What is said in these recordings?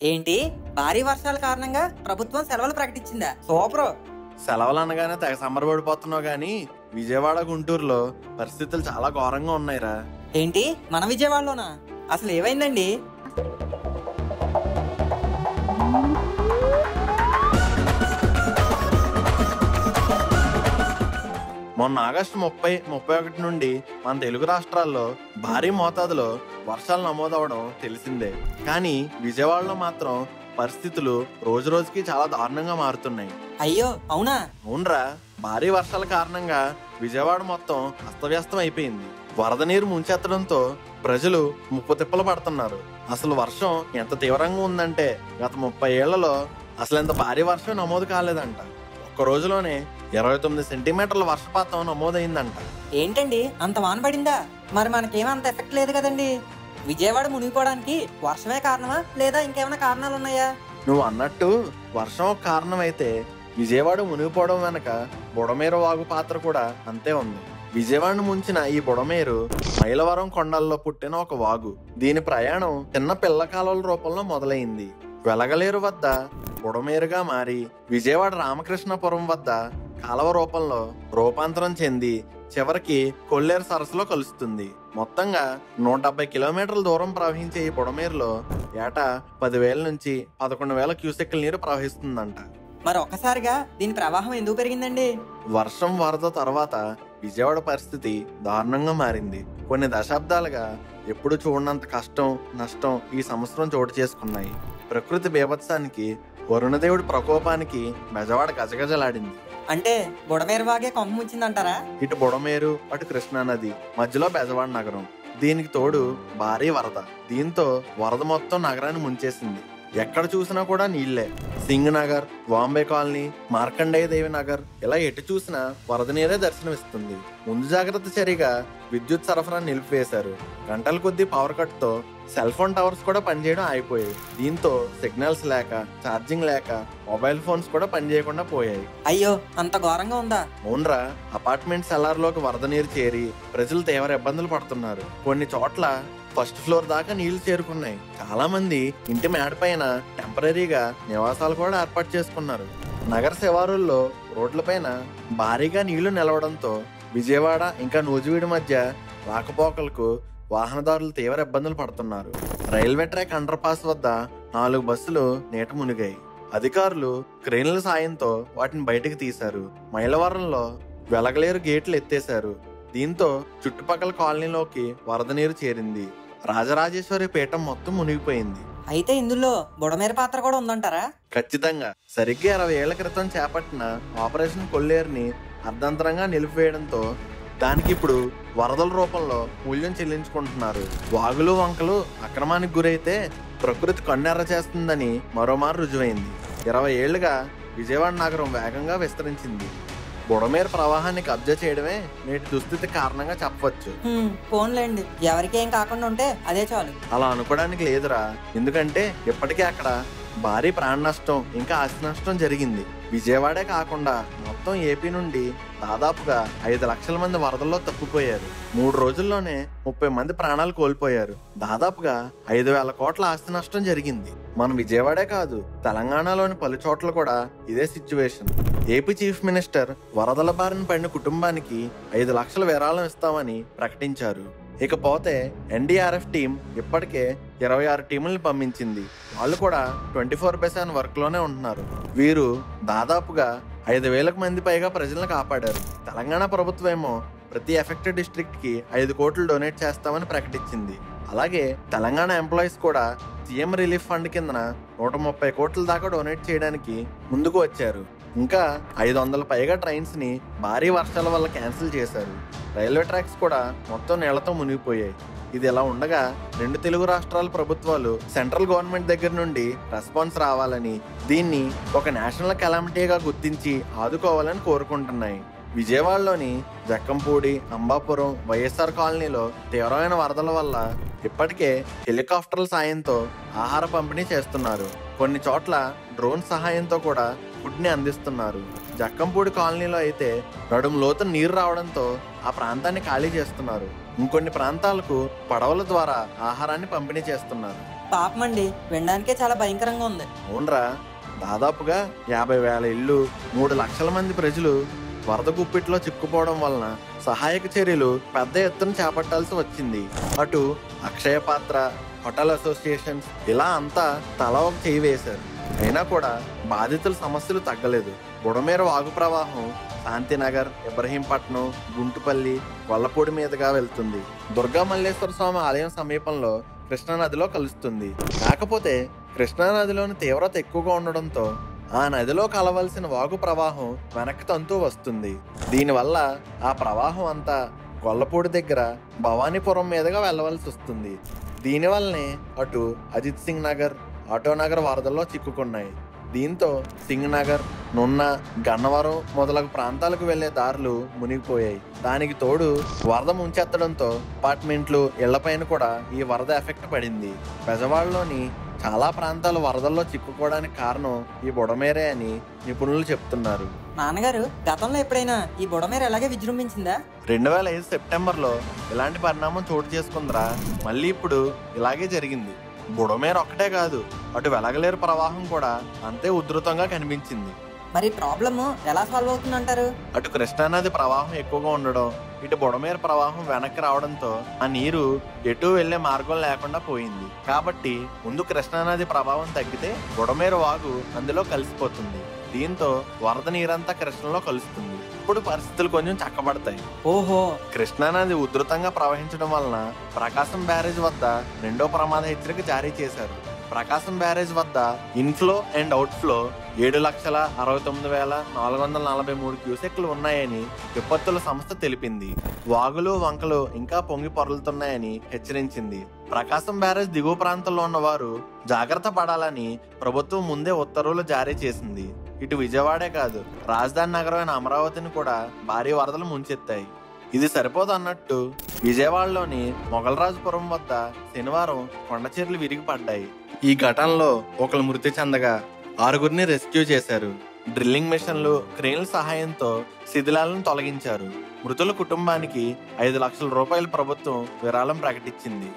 ఏంటి భారీ వర్షాల కారణంగా ప్రభుత్వం సెలవులు ప్రకటించిందా? సూపర్. సెలవులు అనగానే తెగ సంబరపడిపోతున్నావు గానీ విజయవాడ గుంటూరులో పరిస్థితులు చాలా ఘోరంగా ఉన్నాయిరా. ఏంటి మన విజయవాడలోనా? అసలు ఏమైందండి? మొన్న ఆగస్టు 30, 31 నుండి మన తెలుగు రాష్ట్రాల్లో భారీ మోతాదులో వర్షాలు నమోదవడం తెలిసిందే. కానీ విజయవాడలో మాత్రం పరిస్థితులు రోజు రోజుకి చాలా దారుణంగా మారుతున్నాయి. అయ్యో అవునా? అవునరా, భారీ వర్షాల కారణంగా విజయవాడ మొత్తం అస్తవ్యస్తం అయిపోయింది. వరద నీరు ముంచెత్తడంతో ప్రజలు ముప్పు తిప్పలు పడుతున్నారు. అసలు వర్షం ఎంత తీవ్రంగా ఉందంటే గత 30 ఏళ్లలో అసలు ఎంత భారీ వర్షం నమోదు కాలేదంట. ఒక్క రోజులోనే 29 సెంటీమీటర్ల వర్షపాతం నమోదైందంట. ఏంటండి అంత వాన పడిందా? మరి మనకేమంత ఎఫెక్ట్ లేదు కదండి. విజయవాడ మునిగిపోవడానికి వర్షమే కారణమా లేదా ఇంకేమైనా కారణాలు ఉన్నాయా? నువ్వు అన్నట్టు వర్షం ఒక కారణం అయితే విజయవాడ మునిగిపోవడం వెనక బుడమేరు వాగు పాత్ర కూడా అంతే ఉంది. విజయవాడను ముంచిన ఈ బుడమేరు మైలవరం కొండల్లో పుట్టిన ఒక వాగు. దీని ప్రయాణం చిన్న పిల్ల కాలువల రూపంలో మొదలైంది. వెలగలేరు వద్ద బుడమేరుగా మారి విజయవాడ రామకృష్ణపురం వద్ద కాలువ రూపంలో రూపాంతరం చెంది చివరికి కొల్లేరు సరస్సులో కలుస్తుంది. మొత్తంగా 170 కిలోమీటర్ల దూరం ప్రవహించే ఈ బుడమేరులో ఏటా 10,000 నుంచి 11,000 క్యూసెక్కుల నీరు ప్రవహిస్తుందంట. మరి ఒక్కసారిగా దీని ప్రవాహం ఎందుకు పెరిగిందండి? వర్షం వరద తర్వాత విజయవాడ పరిస్థితి దారుణంగా మారింది. కొన్ని దశాబ్దాలుగా ఎప్పుడు చూడనంత కష్టం, నష్టం ఈ సంవత్సరం చోటు చేసుకున్నాయి. ప్రకృతి బీభత్సానికి, వరుణదేవుడి ప్రకోపానికి బెజవాడ గజగజలాడింది. అంటే బుడమేరు వాగే కొంప ముంచిందంటారా? ఇటు బుడమేరు, అటు కృష్ణానది, మధ్యలో బెజవాడ నగరం. దీనికి తోడు భారీ వరద. దీంతో వరద మొత్తం నగరాన్ని ముంచేసింది. ఎక్కడ చూసినా కూడా నీళ్లే. సింగ్ నగర్, బాంబే కాలనీ, మార్కండేయ దేవి నగర్ ఇలా ఎటు చూసినా వరద నీరే దర్శనమిస్తుంది. ముందు జాగ్రత్త చర్యగా విద్యుత్ సరఫరా నిలిపివేశారు. గంటల కొద్దీ పవర్ కట్ తో సెల్ ఫోన్ టవర్స్ కూడా పనిచేయడం ఆగిపోయాయి. దీంతో సిగ్నల్స్ లేక, ఛార్జింగ్ లేక మొబైల్ ఫోన్స్ కూడా పనిచేయకుండా పోయాయి. అయ్యో అంత ఘోరంగా ఉందా? అవునరా, అపార్ట్మెంట్ సెల్లార్లోకి వరద నీరు చేరి ప్రజలు తీవ్ర ఇబ్బందులు పడుతున్నారు. కొన్ని చోట్ల ఫస్ట్ ఫ్లోర్ దాకా నీళ్లు చేరుకున్నాయి. చాలా మంది ఇంటి మేడ పైన టెంపరీగా నివాసాలు కూడా ఏర్పాటు చేసుకున్నారు. నగర శివారుల్లో రోడ్లపైన భారీగా నీళ్లు నిలవడంతో విజయవాడ ఇంకా నూజివీడు మధ్య రాకపోకలకు వాహనదారులు తీవ్ర ఇబ్బందులు పడుతున్నారు. రైల్వే ట్రాక్ అండర్ పాస్ వద్ద 4 బస్సులు నీట మునిగాయి. అధికారులు క్రేన్ల సాయంతో వాటిని బయటకు తీశారు. మైలవరంలో వెలగలేరు గేట్లు ఎత్తేశారు. దీంతో చుట్టుపక్కల కాలనీలోకి వరద నీరు చేరింది. రాజరాజేశ్వరి పీఠం మొత్తం మునిగిపోయింది. అయితే ఇందులో బుడమేరు పాత్ర కూడా ఉందంటారా? ఖచ్చితంగా. సరిగ్గా 20 ఏళ్ల క్రితం చేపట్టిన ఆపరేషన్ కొల్లేరుని అర్ధంతరంగా నిలిపివేయడంతో దానికి ఇప్పుడు వరదల రూపంలో మూల్యం చెల్లించుకుంటున్నారు. వాగులు వంకలు అక్రమానికి గురైతే ప్రకృతి కన్నెర్ర చేస్తుందని మరోమారు రుజువైంది. 20 ఏళ్లుగా విజయవాడ నగరం వేగంగా విస్తరించింది. బుడమేరు ప్రవాహాన్ని కబ్జా చేయడమే నేటి దుస్థితి కారణంగా చెప్పవచ్చు. ఫోన్లేండి, ఎవరికేం కాకుండా ఉంటే అదే చాలు. అలా అనుకోవడానికి లేదురా. ఎందుకంటే ఇప్పటికే అక్కడ భారీ ప్రాణ నష్టం ఇంకా ఆస్తి నష్టం జరిగింది. విజయవాడే కాకుండా మొత్తం ఏపీ నుండి దాదాపుగా 5 లక్షల మంది వరదల్లో తప్పిపోయారు. 3 రోజుల్లోనే 30 మంది ప్రాణాలు కోల్పోయారు. దాదాపుగా 5,000 కోట్ల ఆస్తి నష్టం జరిగింది. మన విజయవాడే కాదు, తెలంగాణలోని పలు చోట్ల కూడా ఇదే సిచ్యువేషన్. ఏపీ చీఫ్ మినిస్టర్ వరదల బారిన పడిన కుటుంబానికి 5 లక్షల విరాళం ఇస్తామని ప్రకటించారు. ఇకపోతే ఎన్డీఆర్ఎఫ్ టీం ఇప్పటికే 26 టీముల్ని పంపించింది. వాళ్ళు కూడా 24/7 వర్క్ లోనే ఉంటున్నారు. వీరు దాదాపుగా 5,000 మంది పైగా ప్రజలను కాపాడారు. తెలంగాణ ప్రభుత్వం ఏమో ప్రతి ఎఫెక్టెడ్ డిస్ట్రిక్ట్ కి 5 కోట్లు డొనేట్ చేస్తామని ప్రకటించింది. అలాగే తెలంగాణ ఎంప్లాయీస్ కూడా సీఎం రిలీఫ్ ఫండ్ కిందన 130 కోట్ల దాకా డొనేట్ చేయడానికి ముందుకు వచ్చారు. ఇంకా 500 పైగా ట్రైన్స్ ని భారీ వర్షాల వల్ల క్యాన్సిల్ చేశారు. రైల్వే ట్రాక్స్ కూడా మొత్తం నీళ్లతో మునిగిపోయాయి. ఇది ఎలా ఉండగా 2 తెలుగు రాష్ట్రాల ప్రభుత్వాలు సెంట్రల్ గవర్నమెంట్ దగ్గర నుండి రెస్పాన్స్ రావాలని, దీన్ని ఒక నేషనల్ కెలామిటీగా గుర్తించి ఆదుకోవాలని కోరుకుంటున్నాయి. విజయవాడలోని జక్కంపూడి, అంబాపురం, వైఎస్ఆర్ కాలనీలో తీవ్రమైన వరదల వల్ల ఇప్పటికే హెలికాప్టర్ల సాయంతో ఆహార పంపిణీ చేస్తున్నారు. కొన్ని చోట్ల డ్రోన్ సహాయంతో కూడా ఫుడ్ ని అందిస్తున్నారు. జక్కంపూడి కాలనీలో అయితే నడుము లోతు నీరు రావడంతో ఆ ప్రాంతాన్ని ఖాళీ చేస్తున్నారు. ఇంకొన్ని ప్రాంతాలకు పడవల ద్వారా ఆహారాన్ని పంపిణీ చేస్తున్నారు. పాపమండి, వినడానికే చాలా భయంకరంగా ఉంది. అవునరా, దాదాపుగా 50,000 ఇళ్ళు, 3 లక్షల మంది ప్రజలు వరద గుప్పిట్లో చిక్కుపోవడం వలన సహాయక చర్యలు పెద్ద ఎత్తున చేపట్టాల్సి వచ్చింది. అటు అక్షయ పాత్ర, హోటల్ అసోసియేషన్స్ ఇలా అంతా తల ఒక చేయి వేశారు. అయినా కూడా బాధితుల సమస్యలు తగ్గలేదు. బుడమేరు వాగు ప్రవాహం శాంతినగర్, ఇబ్రహీంపట్నం, గుంటుపల్లి, గొల్లపూడి మీదుగా వెళ్తుంది. దుర్గా మల్లేశ్వర స్వామి ఆలయం సమీపంలో కృష్ణానదిలో కలుస్తుంది. కాకపోతే కృష్ణానదిలోని తీవ్రత ఎక్కువగా ఉండడంతో ఆ నదిలో కలవలసిన వాగు ప్రవాహం వెనక్కి తంతూ వస్తుంది. దీనివల్ల ఆ ప్రవాహం అంతా గొల్లపూడి దగ్గర భవానీపురం మీదుగా వెళ్ళవలసి వస్తుంది. దీనివల్లనే అటు అజిత్ సింగ్ నగర్, ఆటోనగర్ వరదల్లో చిక్కుకున్నాయి. దీంతో సింగ్ నగర్, నున్న, గన్నవరం మొదలగు ప్రాంతాలకు వెళ్లే దారులు మునిగిపోయాయి. దానికి తోడు వరద ముంచెత్తడంతో అపార్ట్మెంట్లు, ఇళ్లపైన కూడా ఈ వరద ఎఫెక్ట్ పడింది. బెజవాడలోని చాలా ప్రాంతాలు వరదల్లో చిక్కుకోవడానికి కారణం ఈ బుడమేరే అని నిపుణులు చెప్తున్నారు. నాన్నగారు, గతంలో ఎప్పుడైనా ఈ బుడమేరు ఎలాగే విజృంభించిందా? 2005 సెప్టెంబర్లో ఇలాంటి పరిణామం చోటు చేసుకుందిరా. మళ్ళీ ఇప్పుడు ఇలాగే జరిగింది. బుడమేరు ఒక్కటే కాదు, అటు వెలగలేరు ప్రవాహం కూడా అంతే ఉధృతంగా కనిపించింది. మరి ప్రాబ్లమ్ ఎలా సాల్వ్ అవుతుందంటారు? అటు కృష్ణానది ప్రవాహం ఎక్కువగా ఉండడం, ఇటు బుడమేరు ప్రవాహం వెనక్కి రావడంతో ఆ నీరు ఎటు వెళ్లే మార్గం లేకుండా పోయింది. కాబట్టి ముందు కృష్ణానది ప్రభావం తగ్గితే బుడమేరు వాగు అందులో కలిసిపోతుంది. దీంతో వరద నీరంతా కృష్ణలో కలుస్తుంది. ఇప్పుడు పరిస్థితులు కొంచెం చక్కబడతాయి. ఓహో. కృష్ణానది ఉధృతంగా ప్రవహించడం వలన ప్రకాశం బ్యారేజ్ వద్ద 2వ ప్రమాద హెచ్చరిక జారీ చేశారు. ప్రకాశం బ్యారేజ్ వద్ద ఇన్ఫ్లో అండ్ అవుట్ఫ్లో 7,69,443 క్యూసెక్లు ఉన్నాయని విపత్తుల సంస్థ తెలిపింది. వాగులు, వంకలు ఇంకా పొంగి పొరలుతున్నాయని హెచ్చరించింది. ప్రకాశం బ్యారేజ్ దిగువ ప్రాంతంలో ఉన్నవారు జాగ్రత్త పడాలని ప్రభుత్వం ముందే ఉత్తర్వులు జారీ చేసింది. ఇటు విజయవాడే కాదు, రాజధాని నగరమైన అమరావతిని కూడా భారీ వరదలు ముంచెత్తాయి. ఇది సరిపోదు అన్నట్టు విజయవాడలోని మొగలరాజపురం వద్ద శనివారం కొండచర్యలు విరిగి పడ్డాయి. ఈ ఘటనలో ఒకరు మృతి చెందగా 6గురిని రెస్క్యూ చేశారు. డ్రిల్లింగ్ మిషన్లు, క్రేన్ల సహాయంతో శిథిలాలను తొలగించారు. మృతుల కుటుంబానికి 5 లక్షల రూపాయల ప్రభుత్వం విరాళం ప్రకటించింది.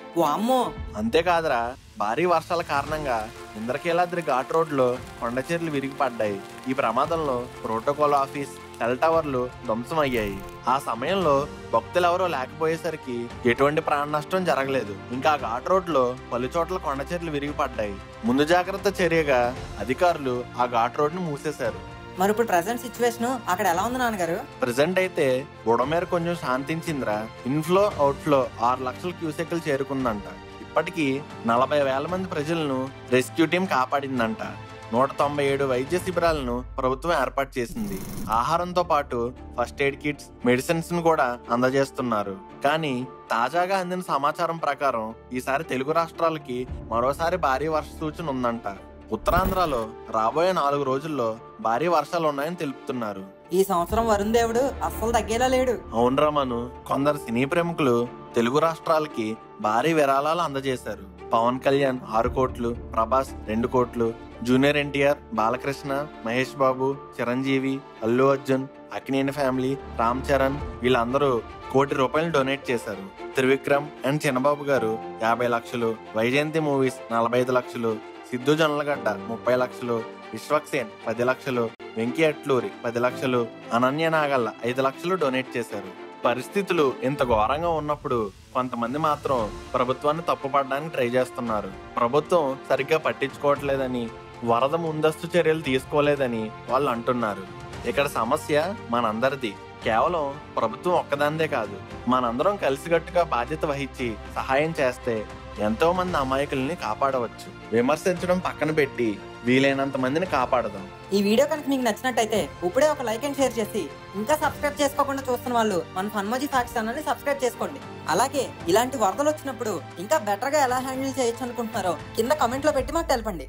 అంతేకాదురా, భారీ వర్షాల కారణంగా ఇంద్రకీలాద్రి ఘాట్ రోడ్లో కొండచర్యలు విరిగి పడ్డాయి. ఈ ప్రమాదంలో ప్రోటోకాల్ ఆఫీస్, సెల్ టవర్లు ధ్వంసమయ్యాయి. ఆ సమయంలో భక్తులెవరూ లేకపోయేసరికి ఎటువంటి ప్రాణ నష్టం జరగలేదు. ఇంకా ఘాట్ రోడ్ లో పలు చోట్ల కొండచర్యలు విరిగి పడ్డాయి. ముందు జాగ్రత్త చర్యగా అధికారులు ఆ ఘాట్ రోడ్ ను మూసేశారు. మరి ఇప్పుడు ప్రెసెంట్ సిచ్యువేషన్ అక్కడ ఎలా ఉంది నాన్నగారు? ప్రెసెంట్ అయితే బుడమేరు కొంచెం శాంతించిందిరా. ఇన్ఫ్లో, అవుట్ఫ్లో 6 లక్షల క్యూసెక్లు చేరుకుందంట. ఇప్పటికీ 40,000 మంది ప్రజలను రెస్క్యూ టీం కాపాడిందంట. 197 వైద్య శిబిరాలను ప్రభుత్వం ఏర్పాటు చేసింది. ఆహారంతో పాటు ఫస్ట్ ఎయిడ్ కిట్స్, మెడిసిన్స్ ను కూడా అందజేస్తున్నారు. కానీ తాజాగా అందిన సమాచారం ప్రకారం ఈసారి తెలుగు రాష్ట్రాలకి మరోసారి భారీ వర్ష సూచన ఉందంట. ఉత్తరాంధ్రలో రాబోయే 4 రోజుల్లో భారీ వర్షాలు ఉన్నాయని తెలుపుతున్నారు. ఈ సంవత్సరం వరుణ్ దేవుడు అస్సలు తగ్గేలా లేడు. అవునరా మను, కొందరు సినీ ప్రముఖులు తెలుగు రాష్ట్రాలకి భారీ విరాళాలు అందజేశారు. పవన్ కళ్యాణ్ 6 కోట్లు, ప్రభాస్ 2 కోట్లు, జూనియర్ ఎన్టీఆర్, బాలకృష్ణ, మహేష్ బాబు, చిరంజీవి, అల్లు అర్జున్, అక్కినేని ఫ్యామిలీ, రామ్ చరణ్ వీళ్ళందరూ 1 కోటి రూపాయలు డొనేట్ చేశారు. త్రివిక్రమ్ అండ్ చిన్నబాబు గారు 50 లక్షలు, వైజయంతి మూవీస్ 45 లక్షలు, సిద్ధు జొన్నలగడ్డ 30 లక్షలు, విశ్వక్సేన్ 10 లక్షలు, వెంకీ అట్లూరి 10 లక్షలు, అనన్య నాగల్ల 5 లక్షలు డొనేట్ చేశారు. పరిస్థితులు ఇంత ఘోరంగా ఉన్నప్పుడు కొంతమంది మాత్రం ప్రభుత్వాన్ని తప్పుపడడానికి ట్రై చేస్తున్నారు. ప్రభుత్వం సరిగ్గా పట్టించుకోవట్లేదని, వరద ముందస్తు చర్యలు తీసుకోలేదని వాళ్ళు అంటున్నారు. ఇక్కడ సమస్య మనందరిది. కేవలం ప్రభుత్వం ఒక్కదాందే కాదు, మనందరం కలిసికట్టుగా బాధ్యత వహించి సహాయం చేస్తే ఎంతో మంది అమాయకుల్ని కాపాడవచ్చు. విమర్శించడం పక్కన పెట్టి వీలైనంత మందిని కాపాడదాం. ఈ వీడియో కనుక మీకు నచ్చినట్టయితే ఇప్పుడే ఒక లైక్ అండ్ షేర్ చేసి, ఇంకా సబ్స్క్రైబ్ చేసుకోకుండా చూస్తున్న వాళ్ళు మన ఫన్మోజీ ఫ్యాక్ట్స్ ఛానల్ని సబ్స్క్రైబ్ చేసుకోండి. అలాగే ఇలాంటి వరదలు వచ్చినప్పుడు ఇంకా బెటర్ గా ఎలా హ్యాండిల్ చేయొచ్చు అనుకుంటున్నారో కింద కామెంట్ లో పెట్టి మాకు తెలపండి.